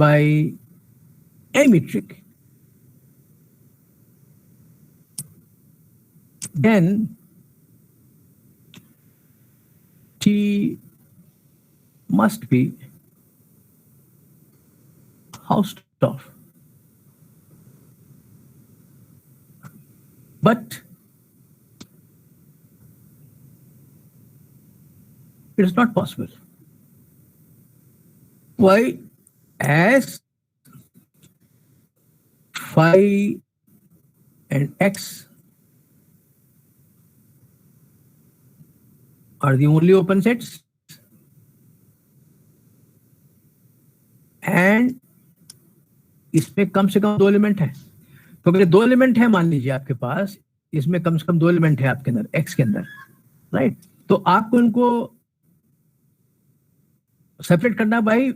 by any metric, then T must be Hausdorff. But it is not possible. Why? As phi and x are the only open sets, and इसमें कम से कम 2 element है। तो अगर 2 element है मान लीजिए आपके पास, इसमें कम से कम 2 एलिमेंट है आपके अंदर, x के अंदर, राइट? तो आपको इनको सेपरेट करना बाई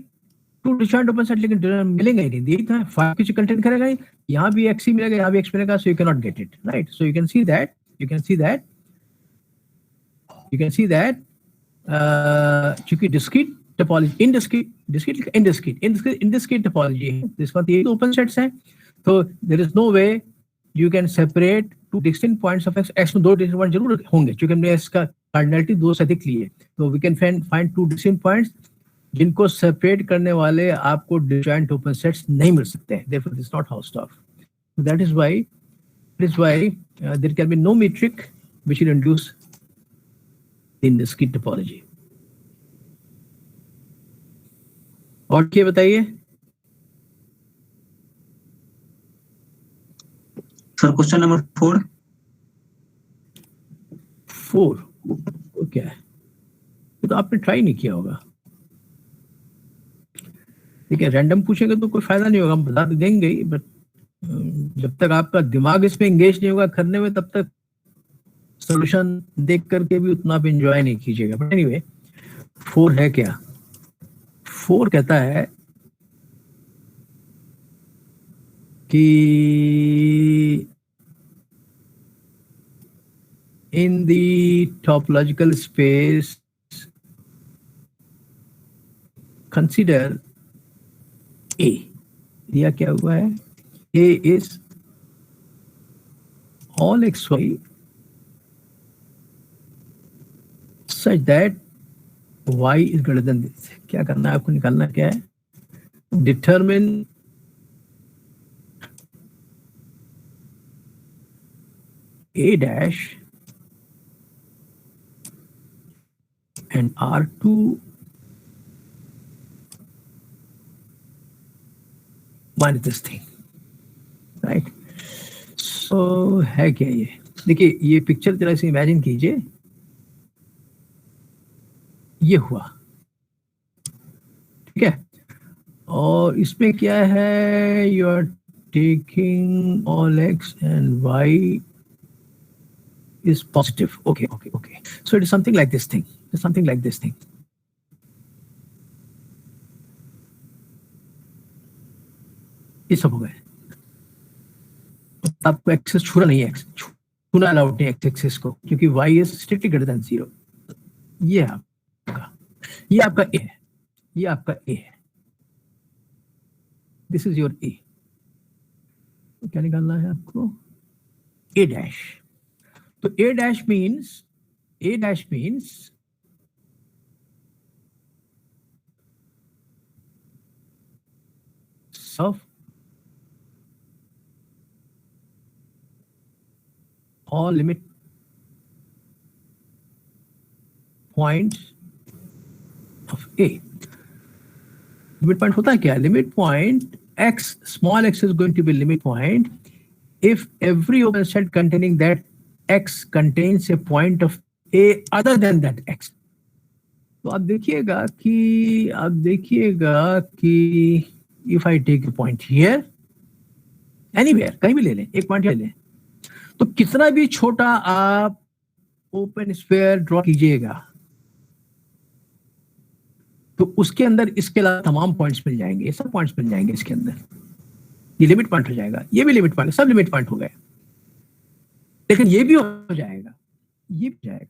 2 डिस्जॉइंट ओपन सेट, लेकिन मिलेंगे ही नहीं, यही था, 5 किसी कंटेंट करेगा ही, यहाँ भी x ही मिलेगा, यहाँ भी x मिलेगा, so you cannot get it, right? So you can see that चूंकि डिस्क्रीट टोपोलॉजी, indiscrete टोपोलॉजी है, इसका ये ओपन सेट्स हैं, तो there is no way you can separate 2 distinct points of x में 2 डिस्टिंक्ट पॉइंट जरूर होंगे, क्योंकि हमने इसका कार्डिनलिटी 2 से अधिक ली है, तो we can find 2 distinct points जिनको सेपरेट करने वाले आपको डिस्जॉइंट ओपन सेट्स नहीं मिल सकते हैं, therefore this is not Hausdorff. That is why there can be no metric which will induce in discrete topology. और क्या बताइए सर? क्वेश्चन नंबर 4 तो क्या है? ये तो आपने ट्राई नहीं किया होगा, ठीक है? रैंडम पूछेंगे तो कोई फायदा नहीं होगा, हम बता देंगे ही, बट जब तक आपका दिमाग इसमें एंगेज नहीं होगा करने में, तब तक सॉल्यूशन देख करके भी उतना आप एंजॉय नहीं कीजिएगा। बट एनीवे, 4 है क्या? 4 कहता है कि in the topological space consider A. दिया क्या हुआ है? A is all xy such that y is greater than this. क्या करना है आपको? निकालना क्या है? Determine A dash and R2 minus this thing, right? So है क्या ये? देखिए ये पिक्चर जरा से इमेजिन कीजिए, ये हुआ, ठीक है? और इसमें क्या है? You are taking all x and y is positive. Okay. So it is something like this thing. ये सब हो गए। आपको एक्सेस छूना नहीं है, छूना अलाउड नहीं एक्स एक्सेस को, क्योंकि y is strictly greater than 0. ये आपका A है, ये आपका A है, दिस इज योर A. क्या निकालना है आपको? A dash. तो A dash means of all limit points of A. Limit point होता है क्या? Limit point x, small x is going to be limit point if every open set containing that x contains a point of A other than that x. तो आप देखिएगा कि if I take a point here, anywhere, कहीं भी ले लें, एक point ले लें, तो कितना भी छोटा आप ओपन स्फीयर ड्रॉ कीजिएगा तो उसके अंदर इसके अलावा तमाम पॉइंट्स मिल जाएंगे, ये सब पॉइंट्स मिल जाएंगे इसके अंदर, ये लिमिट पॉइंट हो जाएगा, ये भी लिमिट पॉइंट, सब लिमिट पॉइंट हो गए। लेकिन ये भी हो जाएगा, ये भी जाएगा,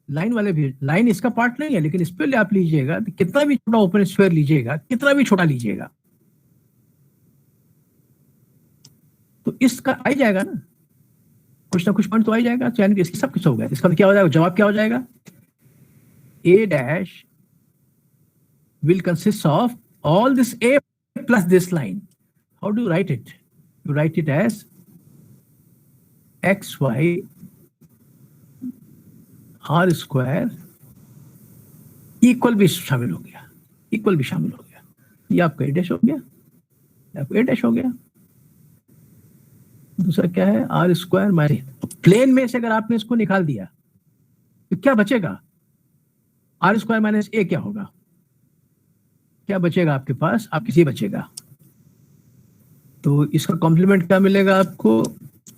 लाइन वाले भी, लाइन इसका पार्ट नहीं है, लेकिन इस पे आप लीजिएगा तो कितना भी छोटा ओपन स्फीयर लीजिएगा, कितना भी छोटा लीजिएगा, तो इसका आ ही जाएगा ना, कुछ ना कुछ पॉइंट तो आ ही जाएगा, तो यानी कि इसकी सब कुछ हो गया। इसका क्या हो जाएगा, जवाब क्या हो जाएगा, a dash will consist of all this a plus this line. How do you write it? You write it as xy r square equal भी शामिल हो गया, इक्वल भी शामिल हो गया, ये आपका a dash हो गया, आपका a dash हो गया। दूसरा क्या है, आर स्क्वायर माइनस, प्लेन में से अगर आपने इसको निकाल दिया तो क्या बचेगा, आर स्क्वायर माइनस ए क्या होगा, क्या बचेगा आपके पास, आपके से बचेगा। तो इसका कॉम्प्लीमेंट क्या मिलेगा आपको,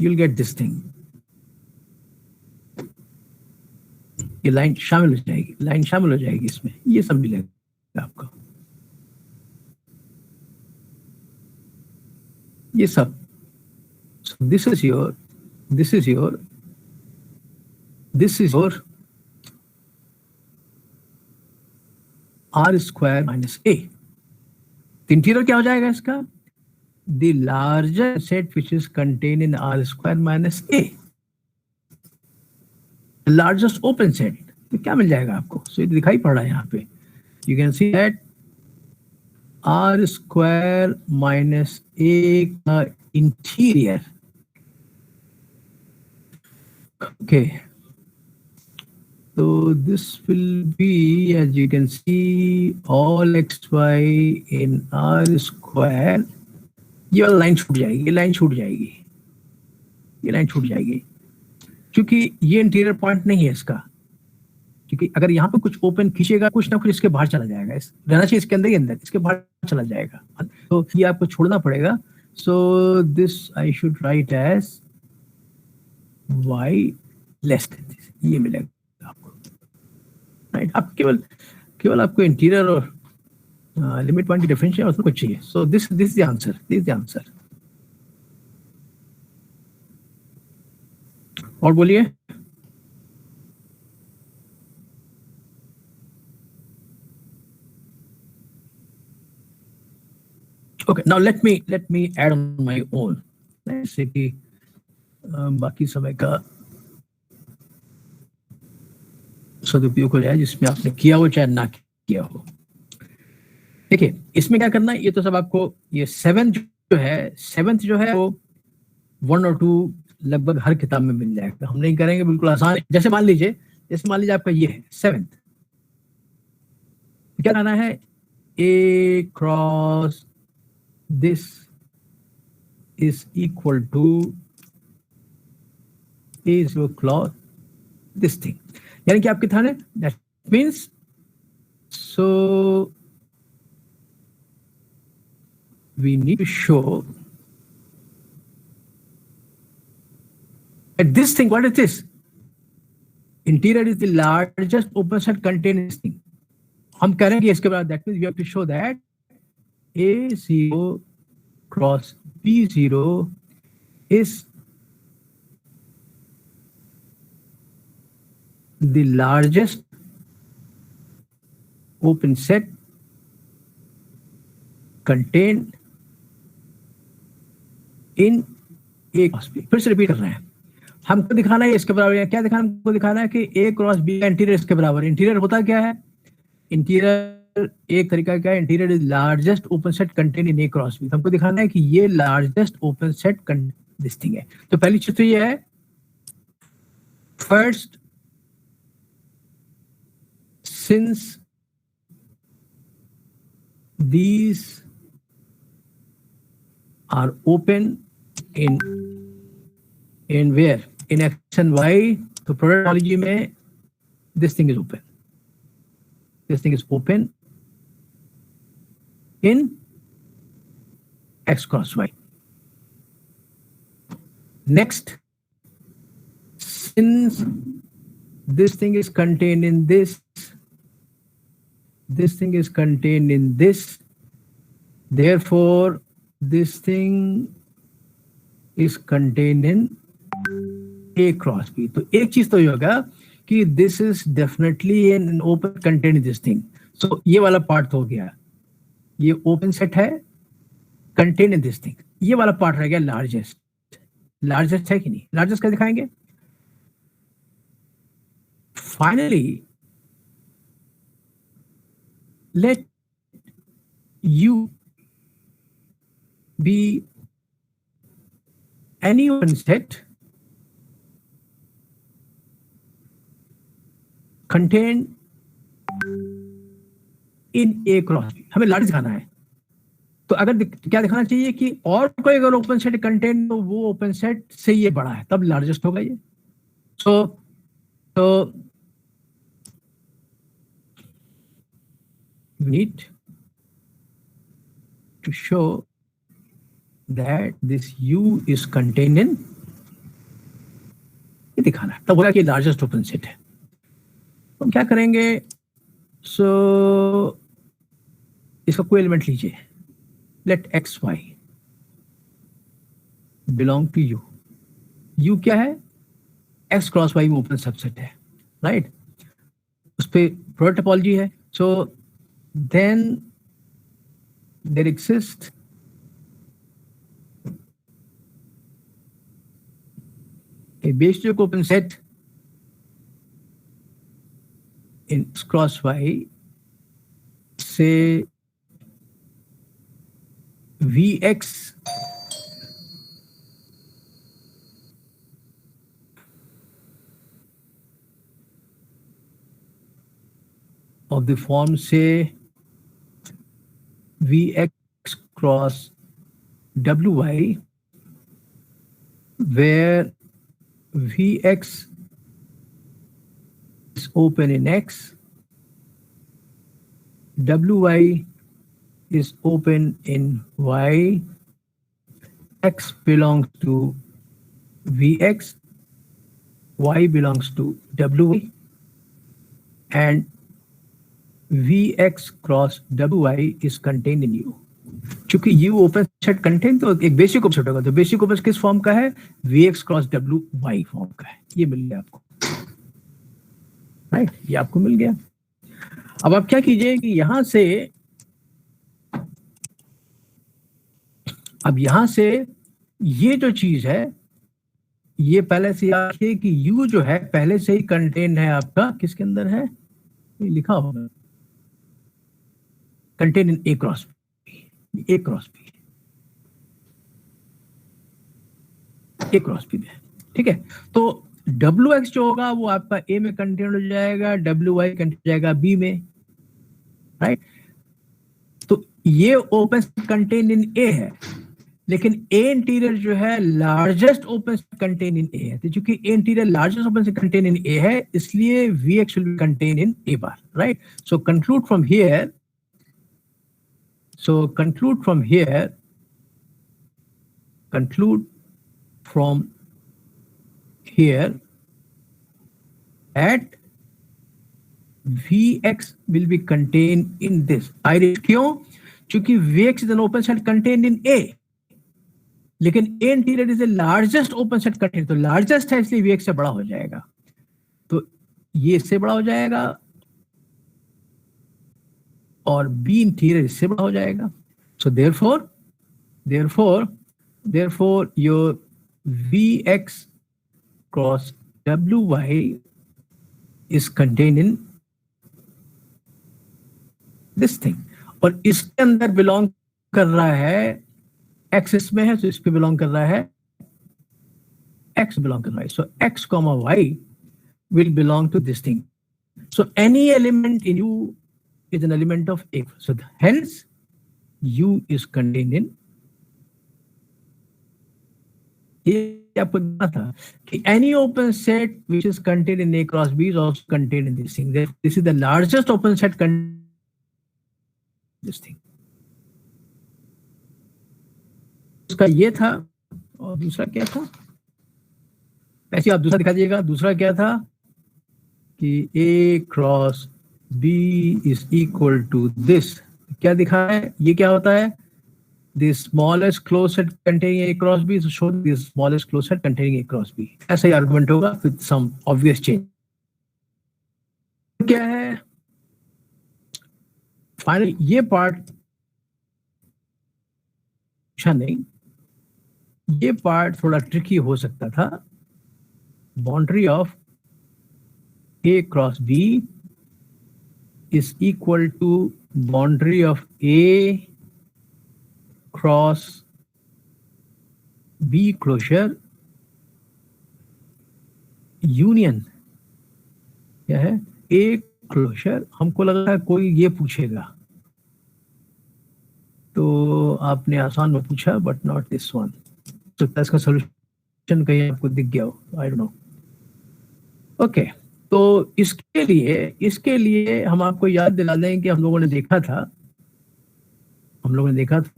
you will get this thing, ये लाइन शामिल हो जाएगी, लाइन शामिल हो जाएगी इसमें, ये सब मिलेगा आपको, ये सब। So this is your r square minus a। Interior क्या हो जाएगा इसका, the larger set which is contained in r square minus a, the largest open set। तो क्या मिल जाएगा आपको, so ये दिखाई पड़ रहा है यहाँ पे, you can see that r square minus a का interior, okay, so this will be, as you can see, all xy in r square। ये वाला लाइन छूट जाएगी, ये लाइन छूट जाएगी, ये लाइन छूट जाएगी, क्योंकि ये इंटीरियर पॉइंट नहीं है इसका, क्योंकि अगर यहाँ पे कुछ ओपन खींचेगा, कुछ ना कुछ इसके बाहर चला जाएगा, इस रहना चाहिए इसके अंदर ही अंदर, इसके बाहर चला जाएगा, तो ये आपको छोड़ना पड़ेगा। So this I should write as y less than this, ये मिलेगा आपको, राइट। अब केवल आपको इंटीरियर और लिमिट पॉइंट की डिफरेंशियल और कुछ चाहिए। So this is the answer, this is the answer. और बोलिए, okay, now let me add on my own, जैसे कि बाकी समय का सदुपयोग हो जाए, जिसमें आपने किया हो चाहे ना किया हो। देखिए इसमें क्या करना है, ये तो सब आपको, ये सेवेंथ जो है वो 1 और 2 लगभग हर किताब में मिल जाएगा, हम नहीं करेंगे, बिल्कुल आसान। जैसे मान लीजिए आपका ये है 7th, क्या करना है, a cross this is equal to a is close this thing, यानी कि आपके थाने, that means so we need to show that this thing, what is this, interior is the largest open set contained in this thing। हम करेंगे इसके बाद, that means we have to show that A0 cross B0 is the largest open set contained in A cross B। फिर से repeat कर रहे हैं, हमको दिखाना है इसके बराबर, क्या दिखाना, हमको दिखाना है कि A क्रॉस B का इंटीरियर इसके बराबर। इंटीरियर होता क्या है, इंटीरियर एक तरीका क्या है, interior is largest open set contain in A cross B. हमको दिखाना है कि ये largest open set this thing है। तो पहली चीज तो ये है, first since these are open in where, in X and Y, तो प्रोडक्टोलॉजी में this thing is open, this thing is open in x cross y। Next, since this thing is contained in this thing is contained in this, therefore this thing is contained in a cross b। तो एक चीज तो ये होगा कि this is definitely an open content this thing. So ये वाला part हो गया, ये ओपन सेट है कंटेंट इन दिस थिंग, ये वाला पार्ट रह गया लार्जेस्ट। लार्जेस्ट है कि नहीं, लार्जेस्ट क्या दिखाएंगे? Finally let U be any open set contained in A cross B. हमें लार्ज दिखाना है, तो अगर क्या दिखाना चाहिए कि और कोई अगर ओपन सेट कंटेंट तो वो ओपन सेट से ये बड़ा है, तब लार्जेस्ट होगा ये. So we need to show that this U is contained in, ये दिखाना है, तब होगा कि लार्जेस्ट ओपन सेट है. तो हम क्या करेंगे? सो इसका कोई एलिमेंट लीजिए, let X Y belong to U. U क्या है? एक्स क्रॉस वाई में ओपन सबसेट है, राइट? उस पे प्रोडक्ट टोपोलॉजी है. So then there exist a basic open set in X cross Y, say Vx of the form, say Vx cross Wy, where Vx is open in X, Wy is open in Y, X belongs to Vx, Y belongs to Wy, and Vx cross Wy is contained in U. चूंकि U open set contain, तो एक basic open set होगा. तो basic open किस form का है? Vx cross Wy form का है. ये मिल गया आपको, राइट? ये आपको मिल गया. अब आप क्या कीजिए कि यहां से, अब यहां से ये जो चीज है, ये पहले से याद रखिए कि U जो है पहले से ही कंटेन है आपका किसके अंदर है? ये लिखा होगा, contain in A cross B, A cross B, A cross B में, ठीक है? तो Wx जो होगा वो आपका A में कंटेन हो जाएगा, Wy कंटेन हो जाएगा B में, राइट? तो ये ओपन कंटेन इन A है, लेकिन A इंटीरियर जो है largest open contain in A है. तो चूंकि A interior largest open contain in A है, इसलिए Vx will be contain in A bar, right? So conclude from here, conclude from here at Vx will be contained in this. क्यों? चूंकि Vx is an open set contained in A, लेकिन A interior is a largest open set content, तो largest है इसलिए Vx से बड़ा हो जाएगा, तो ये इससे बड़ा हो जाएगा और B इंटीरियर इससे बड़ा हो जाएगा. सो therefore your Vx cross Wy is contained in this thing, और इसके अंदर बिलोंग कर रहा है x, इसमें है तो इस पे बिलोंग कर रहा है x बिलोंग कर रहा है. सो x comma y will belong to this thing. So any element in U is an element of A. So hence U is contained in, ये आपको पता था कि any open set which is contained in A cross B is also contained in this thing. This is the largest open set contained in this thing. उसका ये था, और दूसरा क्या था? ऐसे आप दूसरा दिखा दीजिएगा. दूसरा क्या था कि A cross B is equal to this. क्या दिखा है? ये क्या होता है? The smallest closed set containing A cross B is shown the smallest closed set containing A cross B. ऐसा ही आर्गुमेंट होगा with some obvious change. क्या है? फाइनली ये पार्ट नहीं, ये पार्ट थोड़ा ट्रिकी हो सकता था. Boundary of A cross B is equal to boundary of A cross B closure union. क्या है? A closure. हमको लगा कोई ये पूछेगा, तो आपने आसान में पूछा, बट नॉट दिस वन. तो इसका सोल्यूशन कहीं आपको दिख गया हो, आई डोंट नो. ओके, तो इसके लिए हम आपको याद दिला दें कि हम लोगों ने देखा था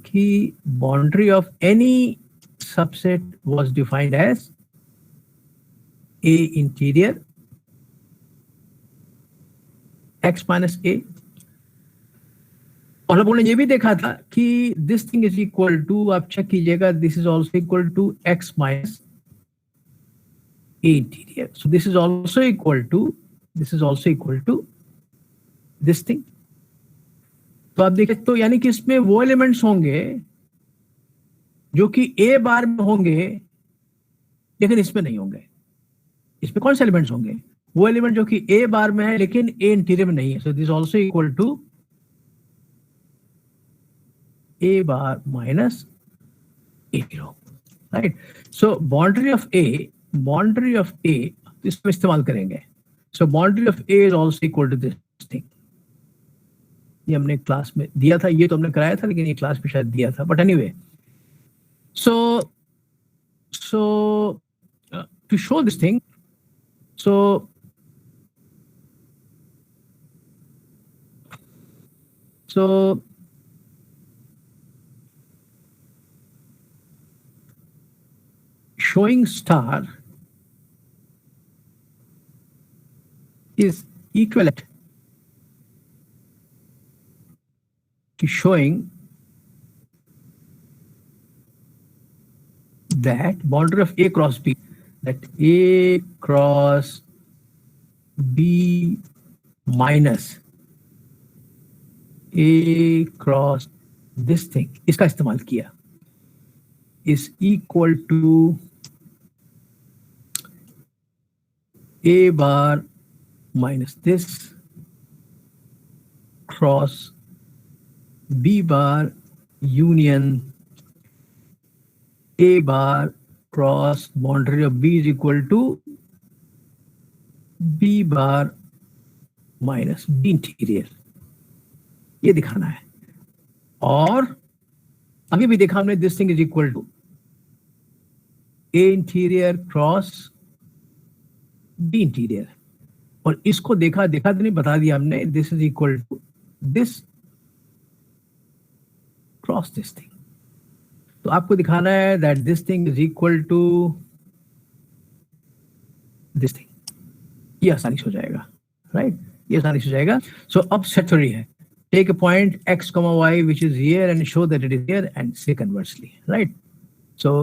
कि boundary of any subset was defined as A interior X minus A. और हम लोगों ने ये भी देखा था कि this thing is equal to, आप चेक कीजिएगा, this is also equal to X minus A interior. So this is also equal to this thing. तो आप देखिए, तो यानी कि इसमें वो एलिमेंट्स होंगे जो कि A बार में होंगे, लेकिन इसमें नहीं होंगे. इसमें कौन से एलिमेंट्स होंगे? वो एलिमेंट जो कि A बार में है लेकिन A इंटीरियर में नहीं है. So this also equal to A bar minus A0, right. So boundary of A इसमें इस्तेमाल करेंगे. So boundary of A is also equal to this thing. ये हमने क्लास में दिया था, ये तो हमने कराया था, लेकिन ये क्लास में शायद दिया था, but anyway. So to show this thing, so showing star is equivalent to showing that boundary of A cross B, that A cross B minus A cross this thing, इसका इस्तेमाल किया, is equal to A bar minus this cross B bar union A bar cross boundary of B is equal to B bar minus B interior. ये दिखाना है. और आगे भी देखा हमने, this thing is equal to A interior cross B interior. और इसको देखा तो नहीं, बता दिया हमने, this is equal to this cross this thing. तो आपको दिखाना है that this thing is equal to this thing. ये आसानी से हो जाएगा, राइट. ये आसानी से हो जाएगा. सो अब सेट है, take a point x comma y which is here and show that it is here, and say conversely, right. So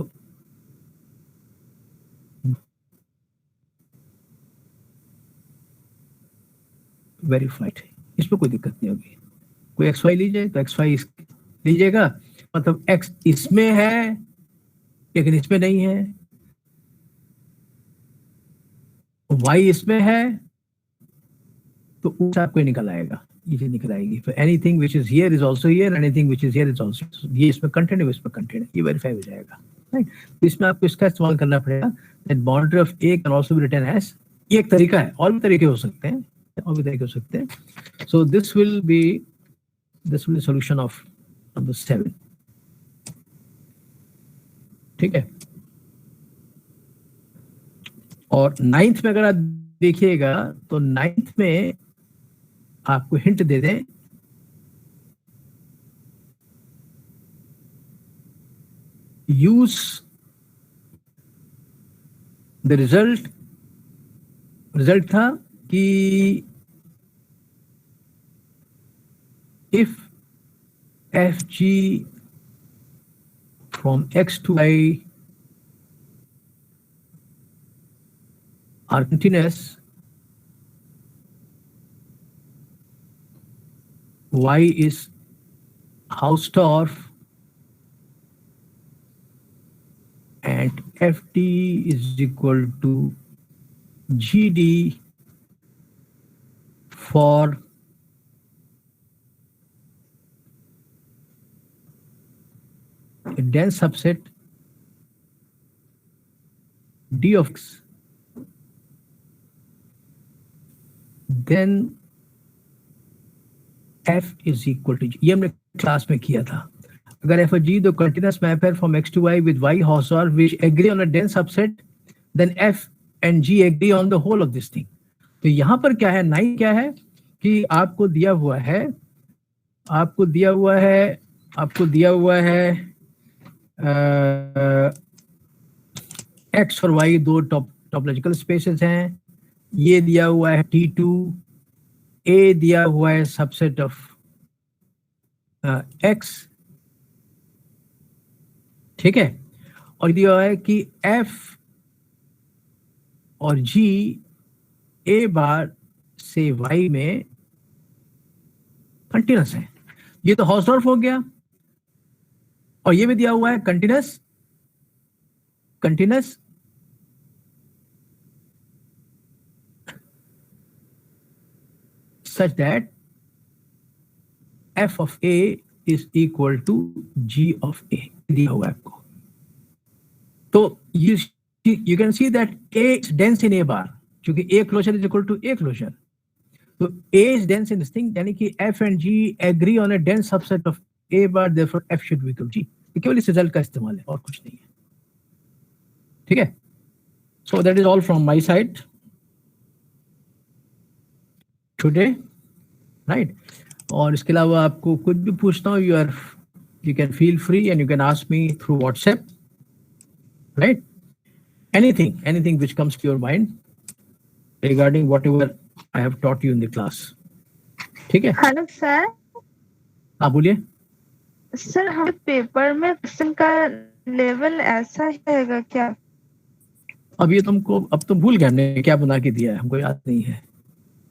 verified, इसमें कोई दिक्कत नहीं होगी. कोई xy लीजिए तो xy लीजिएगा, मतलब x इसमें है लेकिन इसमें नहीं है, y इसमें है तो ऊंचा आपको निकल आएगा, ये निकल आएगी. Anything which is here is also here, anything which is here is also, ये इसमें कंटेंट है, इसमें कंटेंट है, ये वेरीफाई हो जाएगा, राइट. तो इसमें आपको इसका इस्तेमाल करना पड़ेगा. That boundary of A can also be written as, ये एक तरीका है, और भी तरीके हो सकते हैं, so this will be solution of number 7. ठीक है. और 9th में अगर आप देखिएगा तो 9th में आपको हिंट दे दें, यूज द रिजल्ट था कि if F G from X to Y are continuous, y is Hausdorff and FT is equal to GD for a dense subset D of X, then F is equal to G. ये हमने class में किया था. अगर F और G दो continuous map है from X to Y with Y Hausdorff which agree on a dense subset, then F and G agree on the whole of this thing. तो यहाँ पर क्या है, 9 क्या है कि आपको दिया हुआ है X और Y दो टॉपोलॉजिकल स्पेसेस हैं. ये दिया हुआ है T2, A दिया हुआ है सबसेट ऑफ X, ठीक है, और दिया हुआ है कि F और G A बार से Y में कंटिन्यूस है. ये तो हाउसडॉर्फ हो गया. और ये भी दिया हुआ है continuous such that F of A is equal to G of A दिया हुआ है आपको. तो you can see that A is dense in A bar, क्योंकि A closure is equal to A closure. तो A is dense in this thing, यानी कि F and G agree on a dense subset of A bar, therefore F should be equal to G. ये केवल इस result का इस्तेमाल है और कुछ नहीं है. ठीक है. So that is all from my side today, right? और इसके अलावा आपको कुछ भी पूछना हो, you can feel free and you can ask me through WhatsApp, right? Anything which comes to your mind regarding whatever I have taught you in the class. ठीक है. Hello sir. हाँ बोलिए. सर हमारे पेपर में question का level ऐसा ही रहेगा क्या? अब ये तुमको अब तो भूल गए हमने क्या बना के दिया है, हमको याद नहीं है.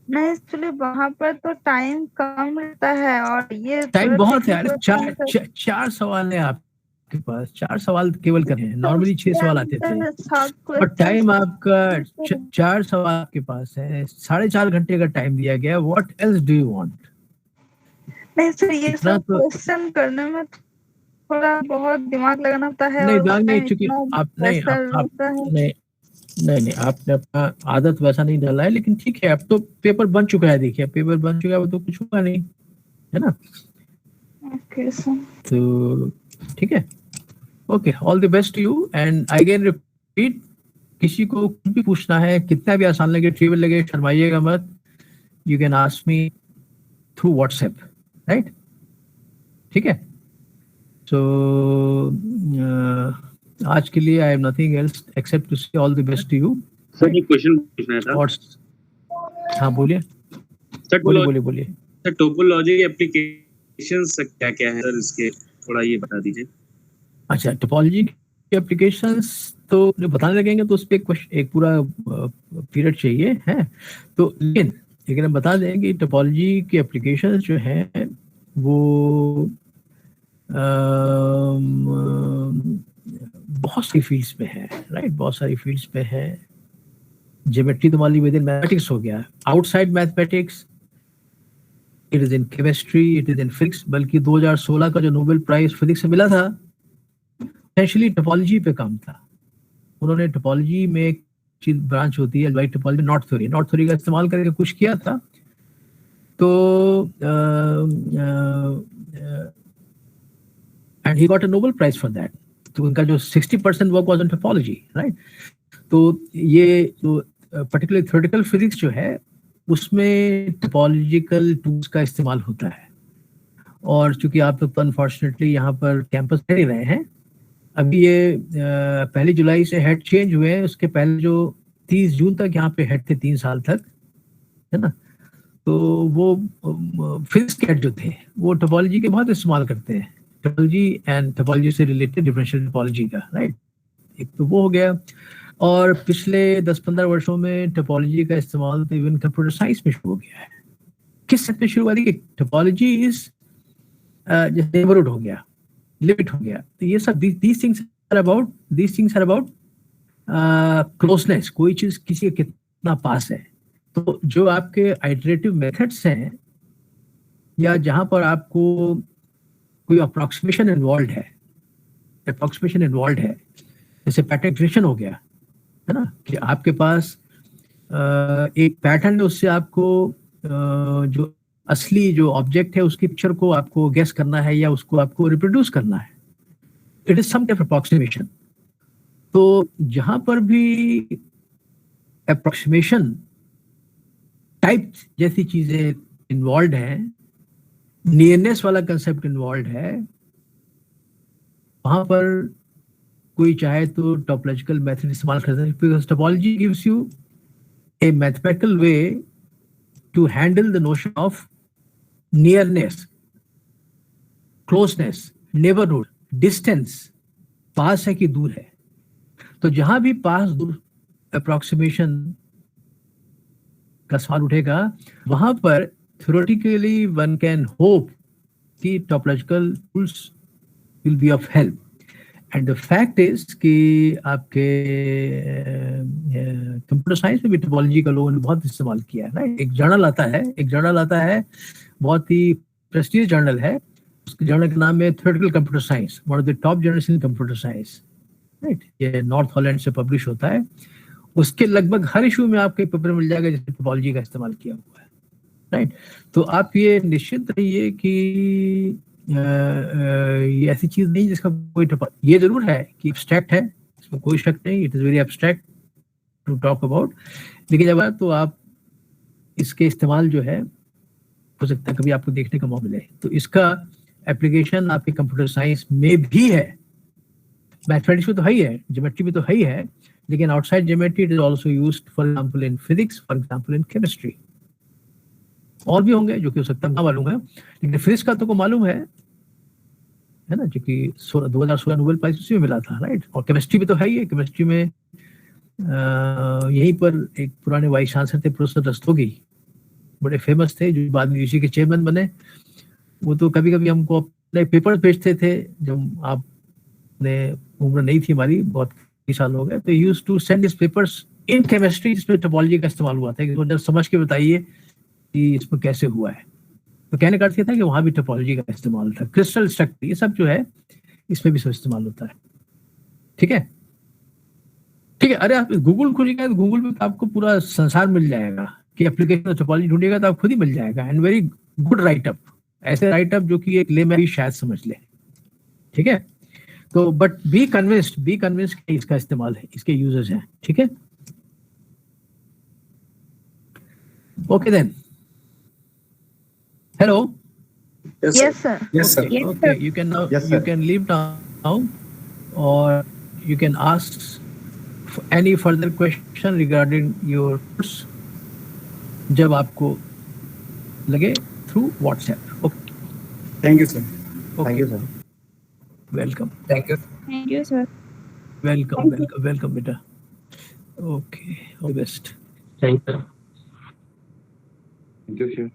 नहीं, एक्चुअली वहाँ पर तो टाइम कम रहता है और ये टाइम बहुत है. अरे चार सवाल है आपके पास. 4 सवाल केवल करने हैं. नॉर्मली 6 सवाल आते थे और टाइम आपका 4 सवाल आपके पास है. 4.5 घंटे का टाइम दिया गया. What else do you want? नहीं सर, ये सब क्वेश्चन करने में थोड़ा बहुत दिमाग लगाना होता है. नहीं दिमाग नहीं, चूंकि आप नहीं आपने अपना आदत वैसा नहीं डाला है. लेकिन ठीक है, अब तो पेपर बन चुका है. देखिए पेपर बन चुका है, वो तो कुछ हुआ नहीं है ना. Okay sir. तो ठीक है. Okay, all the best to you. And again repeat, किसी को कुछ भी पूछना है, कितना भी आसान लगे, ट्रिवियल लगे, शर्माइएगा मत. You can ask me through WhatsApp, right? ठीक है. सो आज के लिए I have nothing else except to say all the best to you. Sir एक क्वेश्चन पूछना था. हाँ बोलिए सर. बोलिए सर टोपोलॉजी एप्लीकेशंस क्या है सर, इसके थोड़ा ये बता दीजिए. अच्छा, टोपोलॉजी के एप्लीकेशंस तो बताने लगेंगे तो उस पर एक पूरा पीरियड चाहिए है. तो लेकिन हम बता दें कि टोपोलॉजी के एप्लीकेशंस जो हैं वो बहुत सी फील्ड्स में है, राइट? बहुत सारी फील्ड्स में है. ज्योमेट्री तुम्हारी विद इन मैथमेटिक्स हो गया. Outside mathematics it is in chemistry, it is in physics. बल्कि 2016 का जो नोबेल प्राइज फिजिक्स में मिला था एसेंशियली टोपोलॉजी पे काम था. उन्होंने टोपोलॉजी में एक चीज ब्रांच होती है लाइक टोपोलॉजी नॉट थ्योरी का इस्तेमाल करके कुछ किया था. तो and he got a Nobel prize for that. तो उनका जो 60% work was on topology, right? तो ये जो पर्टिकुलर थ्योरेटिकल फिजिक्स जो है उसमें टोपोलॉजिकल टूल्स का इस्तेमाल होता है. और चूंकि आप तो अनफॉर्चुनेटली यहाँ पर कैंपस रह रहे हैं, अभी ये 1 जुलाई से हेड चेंज हुए हैं. उसके पहले जो 30 जून तक यहाँ पे हेड थे 3 साल तक, है ना. तो वो फिजिक्स के हेड जो थे वो टोपोलॉजी के बहुत इस्तेमाल करते हैं. टोपोलॉजी एंड टोपोलॉजी से रिलेटेड डिफरेंशियल टोपोलॉजी का, राइट? एक तो वो हो गया. और पिछले 10-15 वर्षों में टोपोलॉजी का इस्तेमाल तो इवन कंप्यूटर साइंस में शुरू हो गया है. किस सेट में शुरू हुआ? देखिए टोपोलॉजी इज जैसे नेबरहुड हो गया, लिमिट हो गया. तो ये सब these things about these things are about closeness. कोई चीज किसी के कितना पास है. तो जो आपके आइटरेटिव मेथड्स हैं या जहां पर आपको कोई अप्रोक्सीमेशन इन्वॉल्व है, जैसे पैटर्न क्रिएशन हो गया है ना, कि आपके पास एक पैटर्न है, उससे आपको जो असली जो ऑब्जेक्ट है उसकी पिक्चर को आपको गेस करना है या उसको आपको रिप्रोड्यूस करना है. It is some type approximation. तो जहां पर भी अप्रोक्सीमेशन टाइप जैसी चीजें इन्वॉल्व हैं, नियरनेस वाला कंसेप्ट इन्वॉल्व है, वहां पर कोई चाहे तो टोपोलॉजिकल मेथड इस्तेमाल कर सकते हैं, because topology gives you a mathematical way to handle the notion of nearness, closeness, neighborhood, distance, पास है कि दूर है. तो जहां भी पास दूर अप्रोक्सीमेशन का सवाल उठेगा, वहां पर theoretically one can hope कि topological tools will be of help. And the fact is कि आपके कंप्यूटर साइंस में भी टोपोलॉजी का लोगों ने बहुत इस्तेमाल किया है. राइट. एक जर्नल आता है, बहुत ही प्रेस्टीजियस जर्नल है. उसके जर्नल का नाम है theoretical computer science, one of the top journals in computer science. Right. ये नॉर्थ हॉलैंड से पब्लिश होता है. उसके लगभग हर इशू में आपको एक पेपर मिल जाएगा जिसमें टोपोलॉजी का इस्तेमाल किया हुआ है. राइट. तो आप ये निश्चित रहिए कि ये ऐसी चीज नहीं जिसका कोई ये जरूर है कि एब्स्ट्रैक्ट है, इसमें कोई शक नहीं. It is very abstract to talk about. लेकिन जब तो आप इसके इस्तेमाल जो है, हो सकता है कभी आपको देखने का मौका मिले, तो इसका एप्लीकेशन आपके कंप्यूटर साइंस में भी है. मैथमेटिक्स में तो है ही है, ज्योमेट्री में तो है ही है, लेकिन outside geometry it is also used for example in physics, for example in chemistry. और भी होंगे जो कि हो सकता है ना मालूम है, लेकिन फिजिक्स का तो को मालूम है ना, जो कि 2016 नोबेल प्राइज उसी में मिला था. राइट. और केमिस्ट्री में तो है ही है. केमिस्ट्री में यहीं पर एक पुराने वाइस चांसलर थे प्रोफेसर रस्तोगी, बड़े फेमस थे, जो बाद में यूसी के चेयरमैन बने. वो तो कभी कभी हमको अपने पेपर भेजते थे, जब आपने उम्र नहीं थी हमारी, बहुत कई साल हो गए, तो used to send this papers in chemistry जिसमें टोपोलॉजी का इस्तेमाल हुआ था, कि समझ के बताइए कि इसमें कैसे हुआ है. तो कहने का अर्थ ये था कि वहां भी टोपोलॉजी का इस्तेमाल था. क्रिस्टल स्ट्रक्चर, ये सब जो है इसमें भी सब इस्तेमाल होता है. ठीक है. अरे आप गूगल खोलिएगा तो गूगल पे आपको पूरा संसार मिल जाएगा कि एप्लीकेशन टोपोलॉजी ढूंढेगा तो आप खुद ही मिल जाएगा. एंड वेरी गुड राइटअप, ऐसे राइटअप जो कि एक लेमैन भी शायद समझ ले. ठीक है. तो बट बी कन्विंस्ड कि इसका इस्तेमाल है, इसके यूजर्स हैं. ठीक है. Okay then. Hello. Yes, sir. Okay. You can now. Yes, sir. You can leave now, or you can ask any further question regarding your course. जब आपको लगे through WhatsApp. Okay. Thank you, sir. Okay. Thank you, sir. Welcome. Thank you. Thank you, sir. Welcome, beta. Okay. All the best. Thank you. Thank you, sir.